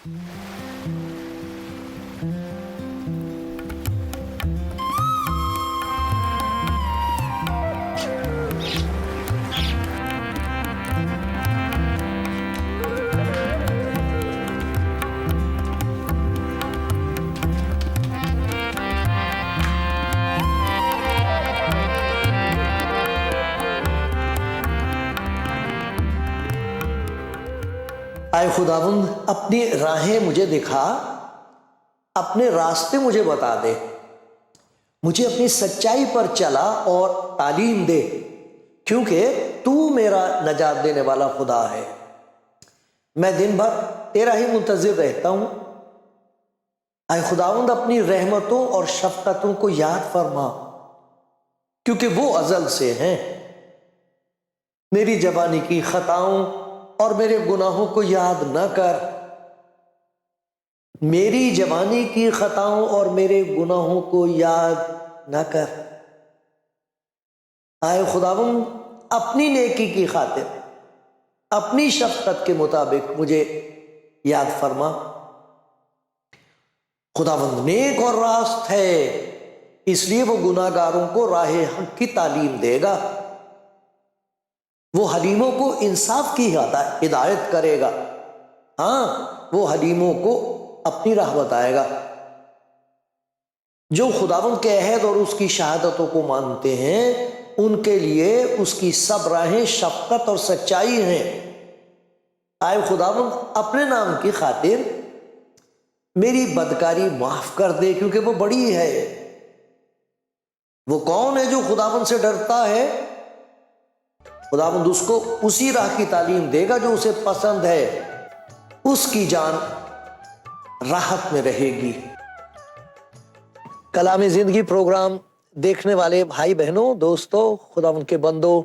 اے خداوند اپنی راہیں مجھے دکھا، اپنے راستے مجھے بتا دے، مجھے اپنی سچائی پر چلا اور تعلیم دے، کیونکہ تو میرا نجات دینے والا خدا ہے۔ میں دن بھر تیرا ہی منتظر رہتا ہوں۔ اے خداوند اپنی رحمتوں اور شفقتوں کو یاد فرما، کیونکہ وہ ازل سے ہیں۔ میری جوانی کی خطاؤں اور میرے گناہوں کو یاد نہ کر، میری جوانی کی خطاؤں اور میرے گناہوں کو یاد نہ کر۔ اے خداوند اپنی نیکی کی خاطر، اپنی شفقت کے مطابق مجھے یاد فرما۔ خداوند نیک اور راست ہے، اس لیے وہ گناہ گاروں کو راہ حق کی تعلیم دے گا۔ وہ حلیموں کو انصاف کی ہدایت کرے گا، ہاں وہ حلیموں کو اپنی راہ بتائے گا۔ جو خداوند کے عہد اور اس کی شہادتوں کو مانتے ہیں، ان کے لیے اس کی سب راہیں شفقت اور سچائی ہیں۔ اے خداوند اپنے نام کی خاطر میری بدکاری معاف کر دے، کیونکہ وہ بڑی ہے۔ وہ کون ہے جو خداوند سے ڈرتا ہے؟ خداوند اس کو اسی راہ کی تعلیم دے گا جو اسے پسند ہے، اس کی جان راحت میں رہے گی۔ کلام زندگی پروگرام دیکھنے والے بھائی بہنوں، دوستوں، خداوند کے بندوں،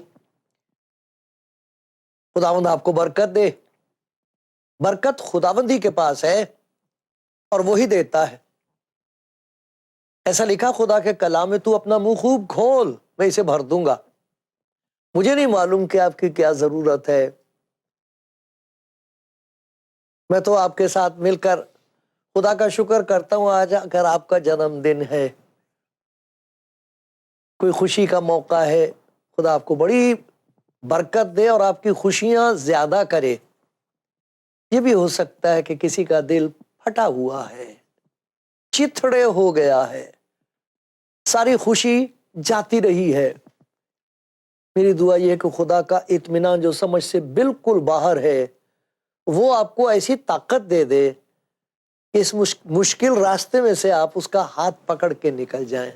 خداوند آپ کو برکت دے۔ برکت خداوند ہی کے پاس ہے اور وہی دیتا ہے۔ ایسا لکھا خدا کے کلام میں، تو اپنا منہ خوب کھول، میں اسے بھر دوں گا۔ مجھے نہیں معلوم کہ آپ کی کیا ضرورت ہے، میں تو آپ کے ساتھ مل کر خدا کا شکر کرتا ہوں آج اگر آپ کا جنم دن ہے، کوئی خوشی کا موقع ہے، خدا آپ کو بڑی برکت دے اور آپ کی خوشیاں زیادہ کرے۔ یہ بھی ہو سکتا ہے کہ کسی کا دل پھٹا ہوا ہے، چتھڑے ہو گیا ہے، ساری خوشی جاتی رہی ہے۔ میری دعا یہ ہے کہ خدا کا اطمینان جو سمجھ سے بالکل باہر ہے، وہ آپ کو ایسی طاقت دے دے کہ اس مشکل راستے میں سے آپ اس کا ہاتھ پکڑ کے نکل جائیں۔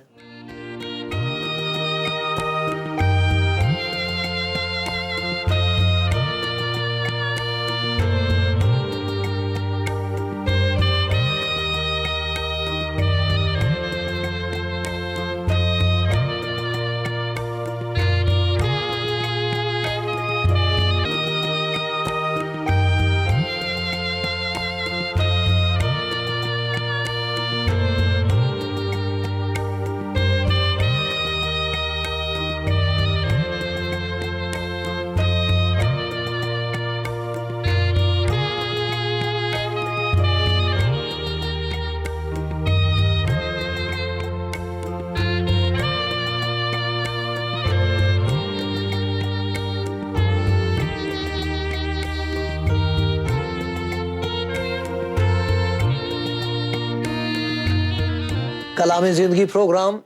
کلام زندگی پروگرام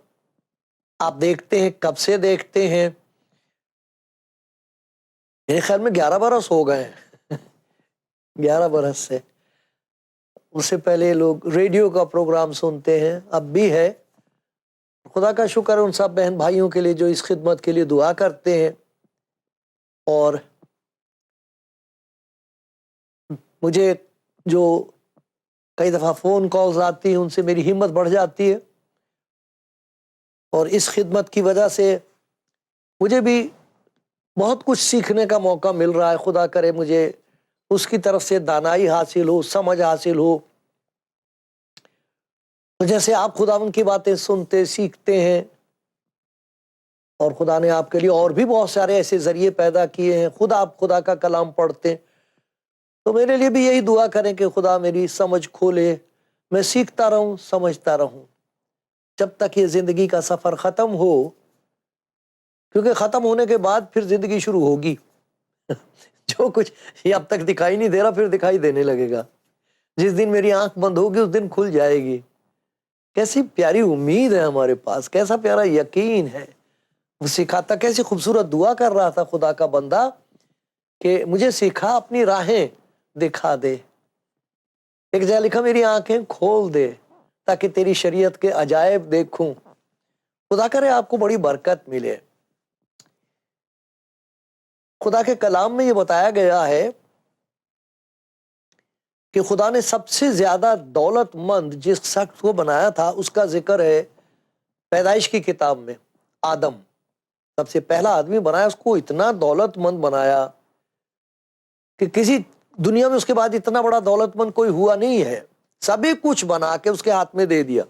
آپ دیکھتے ہیں، کب سے دیکھتے ہیں؟ میرے خیال میں 11 برس ہو گئے ہیں 11 برس سے۔ اس سے پہلے لوگ ریڈیو کا پروگرام سنتے ہیں، اب بھی ہے۔ خدا کا شکر ان سب بہن بھائیوں کے لیے جو اس خدمت کے لیے دعا کرتے ہیں، اور مجھے جو کئی دفعہ فون کالز آتی ہیں ان سے میری ہمت بڑھ جاتی ہے، اور اس خدمت کی وجہ سے مجھے بھی بہت کچھ سیکھنے کا موقع مل رہا ہے۔ خدا کرے مجھے اس کی طرف سے دانائی حاصل ہو، سمجھ حاصل ہو، تو جیسے آپ خداوند کی باتیں سنتے سیکھتے ہیں، اور خدا نے آپ کے لیے اور بھی بہت سارے ایسے ذریعے پیدا کیے ہیں، خود آپ خدا کا کلام پڑھتے ہیں، تو میرے لیے بھی یہی دعا کریں کہ خدا میری سمجھ کھولے، میں سیکھتا رہوں، سمجھتا رہوں، جب تک یہ زندگی کا سفر ختم ہو، کیونکہ ختم ہونے کے بعد پھر زندگی شروع ہوگی۔ جو کچھ یہ اب تک دکھائی نہیں دے رہا پھر دکھائی دینے لگے گا، جس دن میری آنکھ بند ہوگی اس دن کھل جائے گی۔ کیسی پیاری امید ہے ہمارے پاس، کیسا پیارا یقین ہے۔ وہ سکھاتا، کیسی خوبصورت دعا کر رہا تھا خدا کا بندہ کہ مجھے سکھا، اپنی راہیں دکھا دے۔ ایک جگہ لکھا میری آنکھیں کھول دے تاکہ تیری شریعت کے عجائب دیکھوں۔ خدا کرے آپ کو بڑی برکت ملے۔ خدا کے کلام میں یہ بتایا گیا ہے کہ خدا نے سب سے زیادہ دولت مند جس شخص کو بنایا تھا اس کا ذکر ہے پیدائش کی کتاب میں۔ آدم سب سے پہلا آدمی بنایا، اس کو اتنا دولت مند بنایا کہ کسی دنیا میں اس کے بعد اتنا بڑا دولت مند کوئی ہوا نہیں ہے۔ سبھی کچھ بنا کے اس کے ہاتھ میں دے دیا،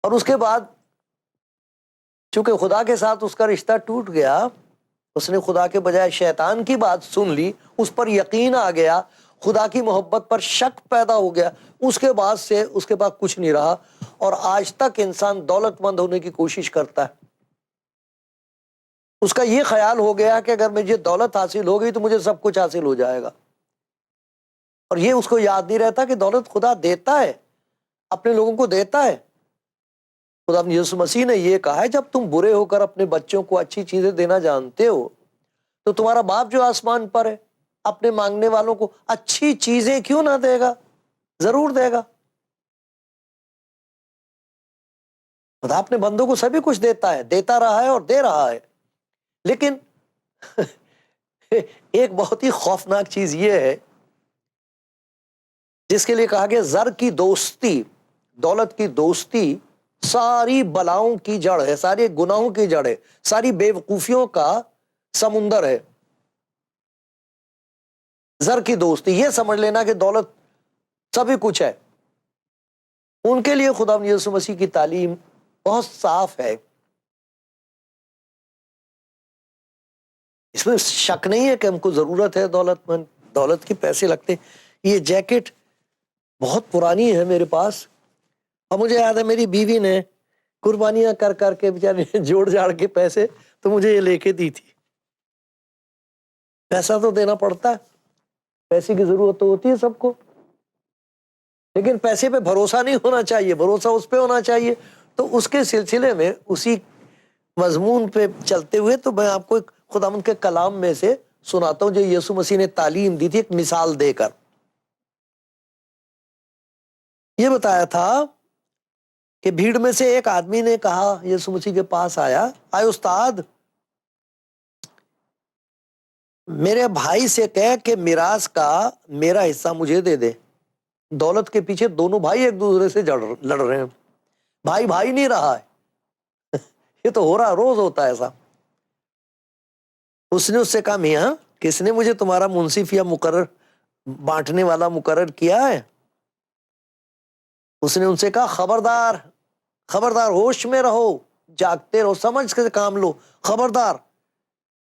اور اس کے بعد چونکہ خدا کے ساتھ اس کا رشتہ ٹوٹ گیا، اس نے خدا کے بجائے شیطان کی بات سن لی، اس پر یقین آ گیا، خدا کی محبت پر شک پیدا ہو گیا، اس کے بعد سے اس کے بعد کچھ نہیں رہا۔ اور آج تک انسان دولت مند ہونے کی کوشش کرتا ہے۔ اس کا یہ خیال ہو گیا کہ اگر مجھے دولت حاصل ہو گئی تو مجھے سب کچھ حاصل ہو جائے گا، اور یہ اس کو یاد نہیں رہتا کہ دولت خدا دیتا ہے، اپنے لوگوں کو دیتا ہے۔ خدا یسوع مسیح نے یہ کہا ہے، جب تم برے ہو کر اپنے بچوں کو اچھی چیزیں دینا جانتے ہو تو تمہارا باپ جو آسمان پر ہے اپنے مانگنے والوں کو اچھی چیزیں کیوں نہ دے گا؟ ضرور دے گا۔ خدا اپنے بندوں کو سبھی کچھ دیتا ہے، دیتا رہا ہے اور دے رہا ہے۔ لیکن ایک بہت ہی خوفناک چیز یہ ہے جس کے لیے کہا گیا زر کی دوستی، دولت کی دوستی ساری بلاؤں کی جڑ ہے، سارے گناہوں کی جڑ ہے، ساری بے وقوفیوں کا سمندر ہے۔ زر کی دوستی، یہ سمجھ لینا کہ دولت سبھی کچھ ہے۔ ان کے لیے خدا یسوع مسیح کی تعلیم بہت صاف ہے، اس میں شک نہیں ہے کہ ہم کو ضرورت ہے دولت مند، دولت کے پیسے لگتے۔ یہ جیکٹ بہت پرانی ہے میرے پاس، اور مجھے یاد ہے میری بیوی نے قربانیاں کر کر کے بیچاری جوڑ جاڑ کے پیسے تو مجھے یہ لے کے دی تھی۔ پیسہ تو دینا پڑتا ہے، پیسے کی ضرورت تو ہوتی ہے سب کو، لیکن پیسے پہ بھروسہ نہیں ہونا چاہیے، بھروسہ اس پہ ہونا چاہیے۔ تو اس کے سلسلے میں اسی مضمون پہ چلتے ہوئے تو میں آپ کو ایک خداوند کے کلام میں سے سناتا ہوں جو یسوع مسیح نے تعلیم دی تھی ایک مثال دے کر۔ یہ بتایا تھا کہ بھیڑ میں سے ایک آدمی نے کہا، یسوع مسیح کے پاس آیا، آئے استاد میرے بھائی سے کہہ کہ میراث کا میرا حصہ مجھے دے دے۔ دولت کے پیچھے دونوں بھائی ایک دوسرے سے لڑ رہے ہیں، بھائی بھائی نہیں رہا ہے۔ یہ تو ہو رہا، روز ہوتا ہے ایسا۔ اس نے اس سے کہا، میاں کس نے مجھے تمہارا منصف یا مقرر بانٹنے والا مقرر کیا ہے؟ اس نے ان سے کہا، خبردار خبردار، ہوش میں رہو، جاگتے رہو، سمجھ کے کام لو، خبردار،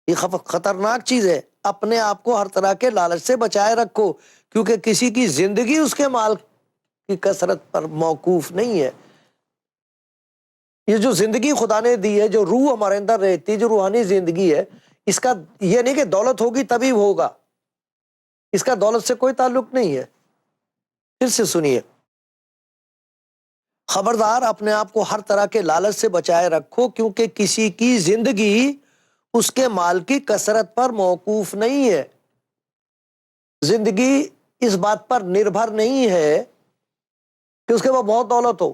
یہ خطرناک چیز ہے۔ اپنے آپ کو ہر طرح کے لالچ سے بچائے رکھو، کیونکہ کسی کی زندگی اس کے مال کی کثرت پر موقوف نہیں ہے۔ یہ جو زندگی خدا نے دی ہے، جو روح ہمارے اندر رہتی ہے، جو روحانی زندگی ہے، اس کا یہ نہیں کہ دولت ہوگی تبھی ہوگا، اس کا دولت سے کوئی تعلق نہیں ہے۔ پھر سے سنیے، خبردار اپنے آپ کو ہر طرح کے لالچ سے بچائے رکھو، کیونکہ کسی کی زندگی اس کے مال کی کثرت پر موقوف نہیں ہے۔ زندگی اس بات پر نربھر نہیں ہے کہ اس کے پاس بہت دولت ہو۔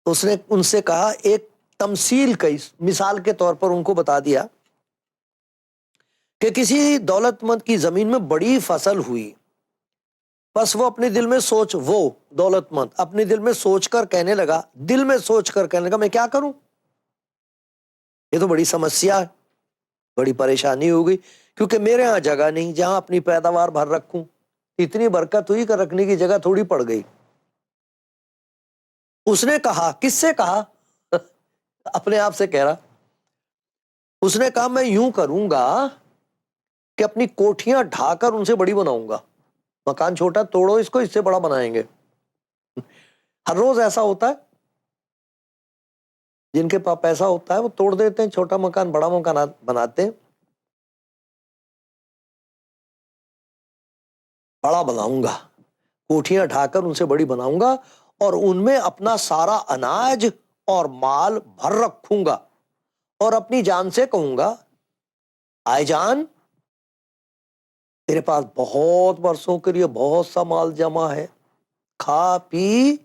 اس نے ان سے کہا، ایک تمثیل کئی مثال کے طور پر ان کو بتا دیا کہ کسی دولت مند کی زمین میں بڑی فصل ہوئی، بس وہ اپنے دل میں وہ دولت مند اپنے دل میں سوچ کر کہنے لگا، میں کیا کروں؟ یہ تو بڑی سمسیا ہے، بڑی پریشانی ہو گئی، کیونکہ میرے ہاں جگہ نہیں جہاں اپنی پیداوار بھر رکھوں، اتنی برکت ہوئی کہ رکھنے کی جگہ تھوڑی پڑ گئی۔ اس نے کہا، کس سے کہا؟ اپنے آپ سے کہہ رہا، اس نے کہا میں یوں کروں گا کہ اپنی کوٹھیاں ڈھا کر ان سے بڑی بناؤں گا. مکان چھوٹا توڑو اس کو، اس سے بڑا بنائیں گے. ہر روز ایسا ہوتا ہے، جن کے پاس پیسہ ہوتا ہے وہ توڑ دیتے ہیں، چھوٹا مکان بڑا مکان بناتے ہیں. بڑا بناؤں گا، کوٹھیاں ڈھا کر ان سے بڑی بناؤں گا، اور ان میں اپنا سارا اناج اور مال بھر رکھوں گا، اور اپنی جان سے کہوں گا آئی جان تیرے پاس بہت برسوں کے لیے بہت سا مال جمع ہے، کھا پی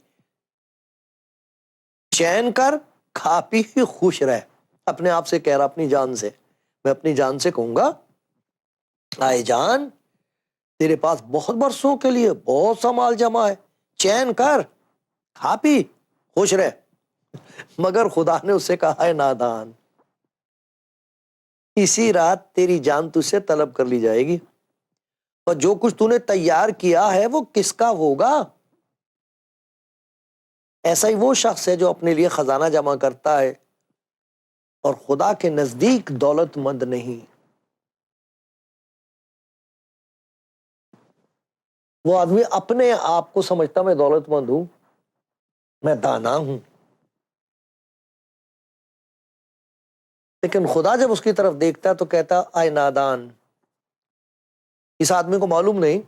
چین کر، کھا پی خوش رہ. اپنے آپ سے کہہ رہا، اپنی جان سے. میں اپنی جان سے کہوں گا آئے جان تیرے پاس بہت برسوں کے لیے بہت سا مال جمع ہے، چین کر، کھا پی خوش رہ. مگر خدا نے اس سے کہا ہے نادان، اسی رات تیری جان تجھ سے طلب کر لی جائے گی، اور جو کچھ تو نے تیار کیا ہے وہ کس کا ہوگا؟ ایسا ہی وہ شخص ہے جو اپنے لیے خزانہ جمع کرتا ہے اور خدا کے نزدیک دولت مند نہیں. وہ آدمی اپنے آپ کو سمجھتا میں دولت مند ہوں، میں دانا ہوں، لیکن خدا جب اس کی طرف دیکھتا ہے تو کہتا آئے نادان. اس آدمی کو معلوم نہیں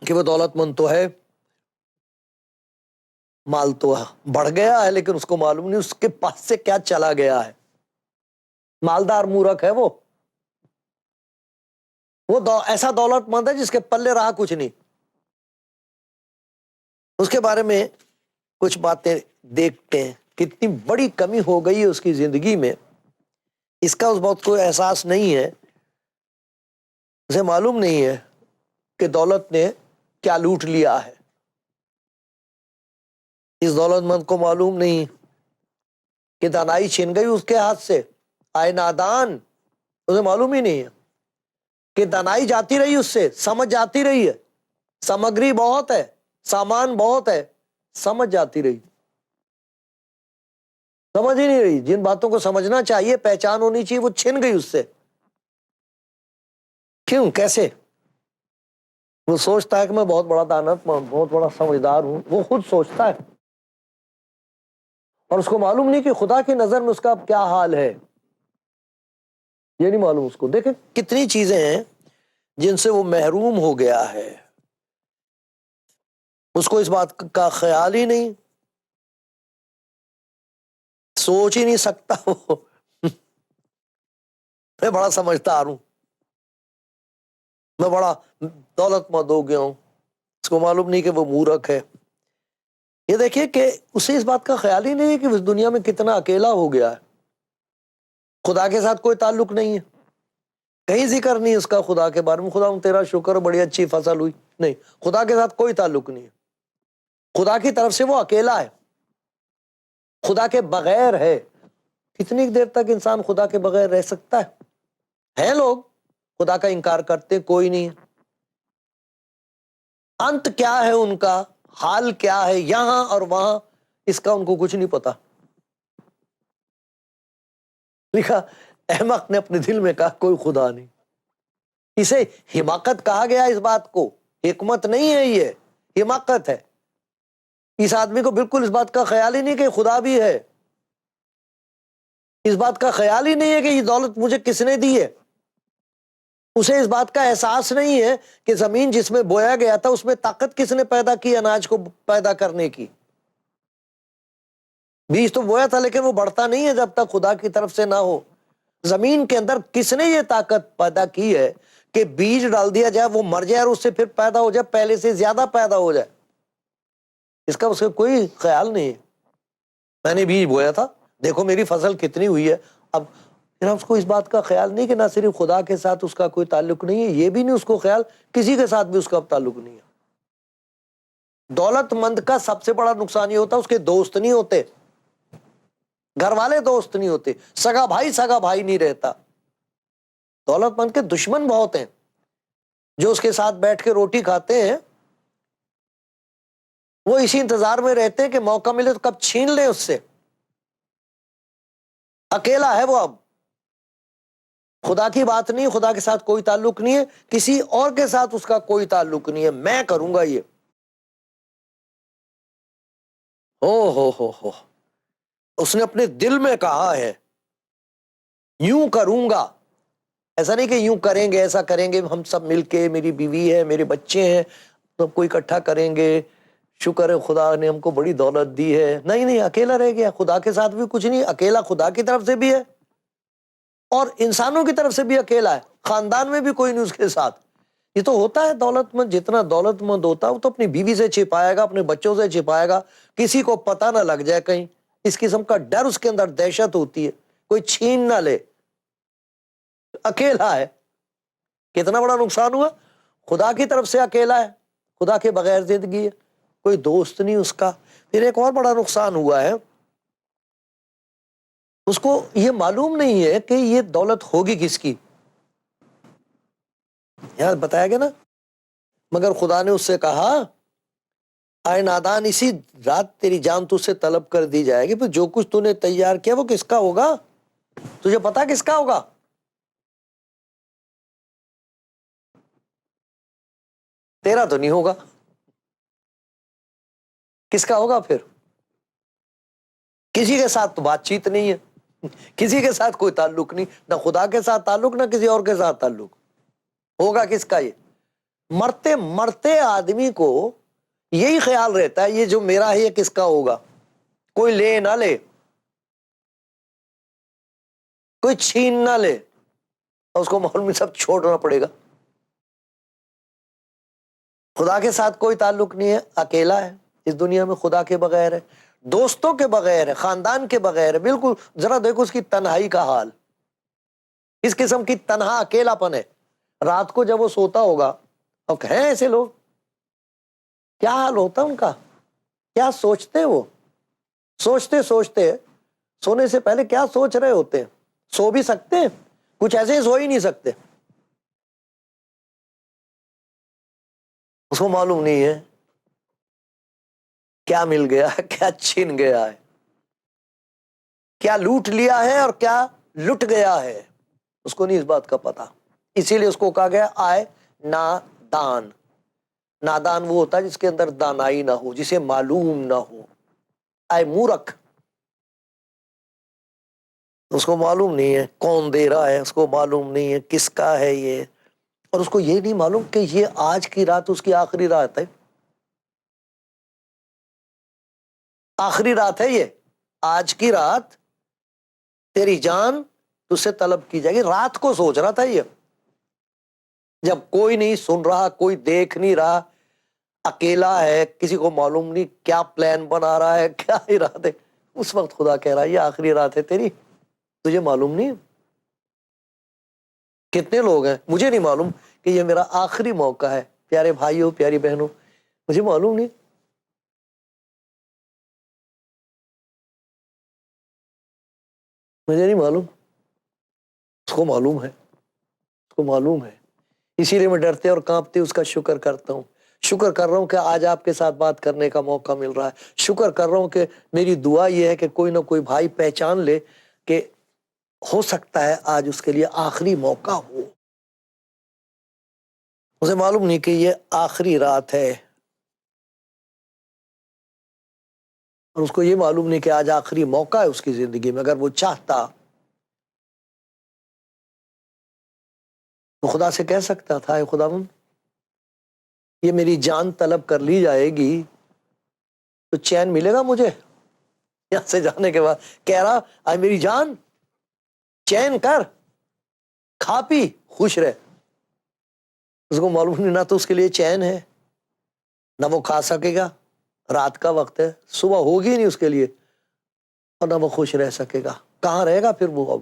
کہ وہ دولت مند تو ہے، مال تو بڑھ گیا ہے، لیکن اس کو معلوم نہیں اس کے پاس سے کیا چلا گیا ہے. مالدار مورخ ہے وہ ایسا دولت مند ہے جس کے پلے رہا کچھ نہیں. اس کے بارے میں کچھ باتیں دیکھتے ہیں، کتنی بڑی کمی ہو گئی ہے اس کی زندگی میں. اس کا اس بات کو احساس نہیں ہے، اسے معلوم نہیں ہے کہ دولت نے کیا لوٹ لیا ہے. اس دولت مند کو معلوم نہیں کہ دانائی چھن گئی اس کے ہاتھ سے. آئے نادان، اسے معلوم ہی نہیں ہے کہ دانائی جاتی رہی اس سے، سمجھ جاتی رہی ہے، سامگری بہت ہے، سامان بہت ہے، سمجھ جاتی رہی، سمجھ ہی نہیں رہی. جن باتوں کو سمجھنا چاہیے، پہچان ہونی چاہیے، وہ چھن گئی اس سے. کیوں؟ کیسے؟ وہ سوچتا ہے کہ میں بہت بڑا دانت بہت بڑا سمجھدار ہوں، وہ خود سوچتا ہے، اور اس کو معلوم نہیں کہ خدا کی نظر میں اس کا کیا حال ہے. یہ نہیں معلوم اس کو. دیکھیں کتنی چیزیں ہیں جن سے وہ محروم ہو گیا ہے، اس کو اس بات کا خیال ہی نہیں، سوچ ہی نہیں سکتا وہ میں بڑا سمجھدار ہوں، میں بڑا دولت مند ہو گیا ہوں. اس کو معلوم نہیں کہ وہ مورخ ہے. یہ دیکھیے کہ اسے اس بات کا خیال ہی نہیں ہے کہ اس دنیا میں کتنا اکیلا ہو گیا ہے. خدا کے ساتھ کوئی تعلق نہیں ہے، کہیں ذکر نہیں اس کا خدا کے بارے میں. خدا تیرا شکر، بڑی اچھی فصل ہوئی، نہیں، خدا کے ساتھ کوئی تعلق نہیں ہے. خدا کی طرف سے وہ اکیلا ہے، خدا کے بغیر ہے. کتنی دیر تک انسان خدا کے بغیر رہ سکتا ہے؟ ہیں لوگ خدا کا انکار کرتے، کوئی نہیں. انت کیا ہے ان کا، حال کیا ہے یہاں اور وہاں، اس کا ان کو کچھ نہیں پتا. لکھا احمق نے اپنے دل میں کہا کوئی خدا نہیں. اسے حماقت کہا گیا، اس بات کو حکمت نہیں ہے، یہ حماقت ہے. اس آدمی کو بالکل اس بات کا خیال ہی نہیں کہ خدا بھی ہے، اس بات کا خیال ہی نہیں ہے کہ یہ دولت مجھے کس نے دی ہے. اسے اس بات کا احساس نہیں ہے کہ زمین جس میں بویا گیا تھا اس میں طاقت کس نے پیدا کی اناج کو پیدا کرنے کی. بیج تو بویا تھا لیکن وہ بڑھتا نہیں ہے جب تک خدا کی طرف سے نہ ہو. زمین کے اندر کس نے یہ طاقت پیدا کی ہے کہ بیج ڈال دیا جائے، وہ مر جائے اور اس سے پھر پیدا ہو جائے، پہلے سے زیادہ پیدا ہو جائے. اس کا اس کا کوئی خیال نہیں ہے. میں نے بیج بویا تھا، دیکھو میری فصل کتنی ہوئی ہے. اب پھر اس کو اس بات کا خیال نہیں کہ نہ صرف خدا کے ساتھ اس کا کوئی تعلق نہیں ہے، یہ بھی نہیں اس کو خیال کسی کے ساتھ بھی اس کا تعلق نہیں ہے. دولت مند کا سب سے بڑا نقصان یہ ہوتا ہے اس کے دوست نہیں ہوتے، گھر والے دوست نہیں ہوتے، سگا بھائی نہیں رہتا. دولت مند کے دشمن بہت ہیں جو اس کے ساتھ بیٹھ کے روٹی کھاتے ہیں، وہ اسی انتظار میں رہتے ہیں کہ موقع ملے تو کب چھین لیں اس سے. اکیلا ہے وہ اب، خدا کی بات نہیں، خدا کے ساتھ کوئی تعلق نہیں ہے، کسی اور کے ساتھ اس کا کوئی تعلق نہیں ہے، میں کروں گا یہ. ہو اس نے اپنے دل میں کہا ہے یوں کروں گا. ایسا نہیں کہ یوں کریں گے، ایسا کریں گے ہم سب مل کے، میری بیوی ہے، میرے بچے ہیں، سب کو اکٹھا کریں گے، شکر ہے خدا نے ہم کو بڑی دولت دی ہے. نہیں نہیں، اکیلا رہ گیا، خدا کے ساتھ بھی کچھ نہیں، اکیلا خدا کی طرف سے بھی ہے اور انسانوں کی طرف سے بھی اکیلا ہے، خاندان میں بھی کوئی نہیں اس کے ساتھ. یہ تو ہوتا ہے دولت مند، جتنا دولت مند ہوتا ہے وہ تو اپنی بیوی سے چھپائے گا، اپنے بچوں سے چھپائے گا، کسی کو پتہ نہ لگ جائے کہیں. اس قسم کا ڈر اس کے اندر، دہشت ہوتی ہے، کوئی چھین نہ لے. اکیلا ہے، کتنا بڑا نقصان ہوا. خدا کی طرف سے اکیلا ہے، خدا کے بغیر زندگی ہے، کوئی دوست نہیں اس کا. پھر ایک اور بڑا نقصان ہوا ہے، اس کو یہ معلوم نہیں ہے کہ یہ دولت ہوگی کس کی. یہاں بتایا گیا نا، مگر خدا نے اس سے کہا اے نادان، اسی رات تیری جان تجھ سے طلب کر دی جائے گی، پھر جو کچھ تو نے تیار کیا وہ کس کا ہوگا؟ تجھے پتا کس کا ہوگا؟ تیرا تو نہیں ہوگا. کس کا ہوگا پھر؟ کسی کے ساتھ تو بات چیت نہیں ہے، کسی کے ساتھ کوئی تعلق نہیں، نہ خدا کے ساتھ تعلق، نہ کسی اور کے ساتھ تعلق. ہوگا کس کا؟ یہ مرتے مرتے آدمی کو یہی خیال رہتا ہے یہ جو میرا ہے یہ کس کا ہوگا. کوئی لے نہ لے، کوئی چھین نہ لے، اور اس کو ماحول میں سب چھوڑنا پڑے گا. خدا کے ساتھ کوئی تعلق نہیں ہے، اکیلا ہے اس دنیا میں، خدا کے بغیر ہے، دوستوں کے بغیر ہے، خاندان کے بغیر ہے. بالکل ذرا دیکھو اس کی تنہائی کا حال، اس قسم کی تنہا اکیلا پن ہے. رات کو جب وہ سوتا ہوگا، اب ہیں ایسے لوگ، کیا حال ہوتا ان کا، کیا سوچتے وہ، سوچتے سوچتے سونے سے پہلے کیا سوچ رہے ہوتے ہیں. سو بھی سکتے ہیں، کچھ ایسے ہی سو ہی نہیں سکتے. اس کو معلوم نہیں ہے کیا مل گیا ہے، کیا چھن گیا ہے، کیا لوٹ لیا ہے اور کیا لٹ گیا ہے. اس کو نہیں اس بات کا پتا. اسی لیے اس کو کہا گیا آئے نادان. نادان وہ ہوتا ہے جس کے اندر دانائی نہ ہو، جسے معلوم نہ ہو. آئے مورکھ، اس کو معلوم نہیں ہے کون دے رہا ہے، اس کو معلوم نہیں ہے کس کا ہے یہ، اور اس کو یہ نہیں معلوم کہ یہ آج کی رات اس کی آخری رات ہے. آخری رات ہے یہ، آج کی رات تیری جان تجھ سے طلب کی جائے گی. رات کو سوچ رہا تھا یہ، جب کوئی نہیں سن رہا، کوئی دیکھ نہیں رہا، اکیلا ہے، کسی کو معلوم نہیں کیا پلان بنا رہا ہے، کیا ارادے. اس وقت خدا کہہ رہا ہے یہ آخری رات ہے تیری، تجھے معلوم نہیں. کتنے لوگ ہیں مجھے نہیں معلوم کہ یہ میرا آخری موقع ہے. پیارے بھائیوں، پیاری بہنوں، مجھے معلوم نہیں، مجھے نہیں معلوم، اس کو معلوم ہے، اس کو معلوم ہے. اسی لیے میں ڈرتے اور کانپتے اس کا شکر کرتا ہوں. شکر کر رہا ہوں کہ آج آپ کے ساتھ بات کرنے کا موقع مل رہا ہے. شکر کر رہا ہوں کہ میری دعا یہ ہے کہ کوئی نہ کوئی بھائی پہچان لے کہ ہو سکتا ہے آج اس کے لیے آخری موقع ہو. اسے معلوم نہیں کہ یہ آخری رات ہے، اور اس کو یہ معلوم نہیں کہ آج آخری موقع ہے اس کی زندگی میں. اگر وہ چاہتا تو خدا سے کہہ سکتا تھا اے خداوند یہ میری جان طلب کر لی جائے گی تو چین ملے گا مجھے یہاں سے جانے کے بعد. کہہ رہا اے میری جان چین کر، کھا پی خوش رہ. اس کو معلوم نہیں، نہ تو اس کے لیے چین ہے، نہ وہ کھا سکے گا، رات کا وقت ہے، صبح ہوگی نہیں اس کے لیے، اور نہ وہ خوش رہ سکے گا. کہاں رہے گا پھر وہ؟ اب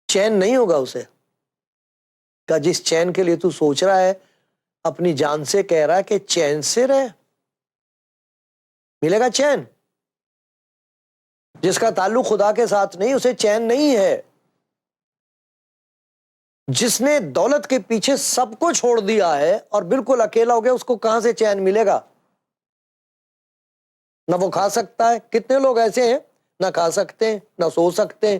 چین نہیں ہوگا اسے. کہ جس چین کے لیے تو سوچ رہا ہے، اپنی جان سے کہہ رہا ہے کہ چین سے رہ، ملے گا چین؟ جس کا تعلق خدا کے ساتھ نہیں اسے چین نہیں ہے. جس نے دولت کے پیچھے سب کو چھوڑ دیا ہے اور بالکل اکیلا ہو گیا، اس کو کہاں سے چین ملے گا؟ نہ وہ کھا سکتا ہے. کتنے لوگ ایسے ہیں نہ کھا سکتے ہیں، نہ سو سکتے ہیں،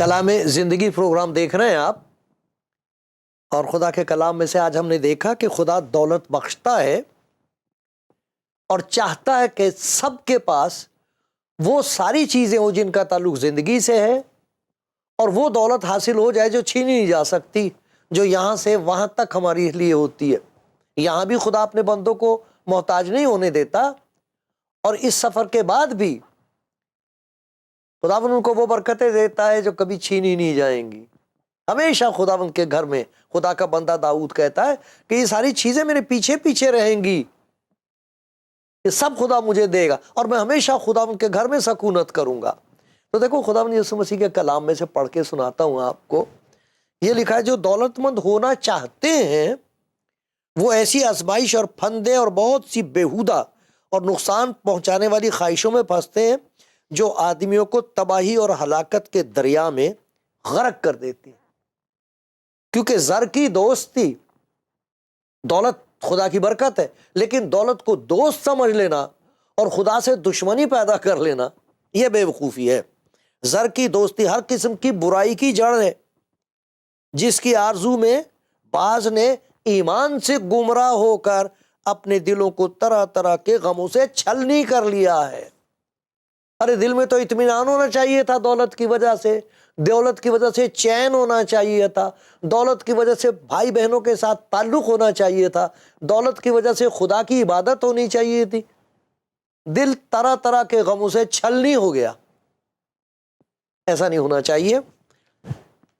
کلام زندگی پروگرام دیکھ رہے ہیں آپ، اور خدا کے کلام میں سے آج ہم نے دیکھا کہ خدا دولت بخشتا ہے اور چاہتا ہے کہ سب کے پاس وہ ساری چیزیں ہوں جن کا تعلق زندگی سے ہے، اور وہ دولت حاصل ہو جائے جو چھینی نہیں جا سکتی، جو یہاں سے وہاں تک ہمارے لیے ہوتی ہے۔ یہاں بھی خدا اپنے بندوں کو محتاج نہیں ہونے دیتا، اور اس سفر کے بعد بھی خداوند ان کو وہ برکتیں دیتا ہے جو کبھی چھینی نہیں جائیں گی۔ ہمیشہ خداوند کے گھر میں خدا کا بندہ داؤد کہتا ہے کہ یہ ساری چیزیں میرے پیچھے پیچھے رہیں گی، یہ سب خدا مجھے دے گا، اور میں ہمیشہ خداوند کے گھر میں سکونت کروں گا۔ تو دیکھو خداوند یسوع مسیح کے کلام میں سے پڑھ کے سناتا ہوں آپ کو، یہ لکھا ہے جو دولت مند ہونا چاہتے ہیں وہ ایسی آزمائش اور پھندے اور بہت سی بیہودہ اور نقصان پہنچانے والی خواہشوں میں پھنستے ہیں جو آدمیوں کو تباہی اور ہلاکت کے دریا میں غرق کر دیتی ہیں۔ کیونکہ زر کی دوستی، دولت خدا کی برکت ہے، لیکن دولت کو دوست سمجھ لینا اور خدا سے دشمنی پیدا کر لینا یہ بے وقوفی ہے۔ زر کی دوستی ہر قسم کی برائی کی جڑ ہے، جس کی آرزو میں بعض نے ایمان سے گمراہ ہو کر اپنے دلوں کو طرح طرح کے غموں سے چھلنی کر لیا ہے۔ ارے دل میں تو اطمینان ہونا چاہیے تھا، دولت کی وجہ سے، دولت کی وجہ سے چین ہونا چاہیے تھا، دولت کی وجہ سے بھائی بہنوں کے ساتھ تعلق ہونا چاہیے تھا، دولت کی وجہ سے خدا کی عبادت ہونی چاہیے تھی۔ دل طرح طرح کے غموں سے چھلنی ہو گیا۔ ایسا نہیں ہونا چاہیے۔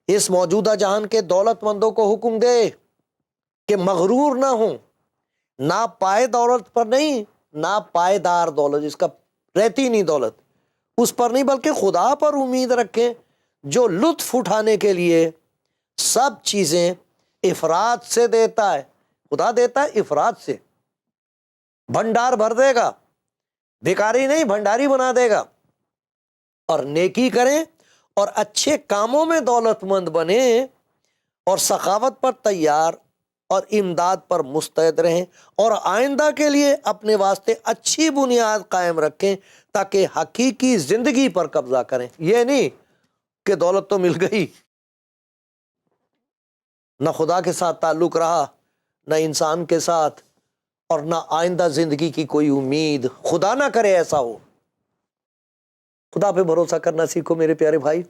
اس موجودہ جہان کے دولت مندوں کو حکم دے کہ مغرور نہ ہوں، نہ پائے دولت پر نہیں، نہ پائیدار دولت جس کا رہتی نہیں دولت اس پر نہیں، بلکہ خدا پر امید رکھیں جو لطف اٹھانے کے لیے سب چیزیں افراط سے دیتا ہے۔ خدا دیتا ہے افراط سے، بھنڈار بھر دے گا، بھکاری نہیں بھنڈاری بنا دے گا۔ اور نیکی کریں اور اچھے کاموں میں دولت مند بنیں، اور سخاوت پر تیار اور امداد پر مستعد رہیں، اور آئندہ کے لیے اپنے واسطے اچھی بنیاد قائم رکھیں تاکہ حقیقی زندگی پر قبضہ کریں۔ یہ نہیں کہ دولت تو مل گئی، نہ خدا کے ساتھ تعلق رہا، نہ انسان کے ساتھ، اور نہ آئندہ زندگی کی کوئی امید۔ خدا نہ کرے ایسا ہو۔ خدا پہ بھروسہ کرنا سیکھو میرے پیارے بھائی،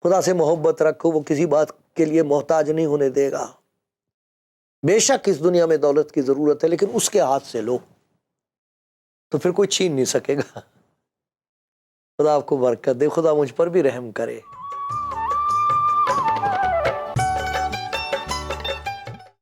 خدا سے محبت رکھو، وہ کسی بات کے لیے محتاج نہیں ہونے دے گا۔ بے شک اس دنیا میں دولت کی ضرورت ہے، لیکن اس کے ہاتھ سے لو تو پھر کوئی چھین نہیں سکے گا۔ خدا آپ کو برکت دے، خدا مجھ پر بھی رحم کرے۔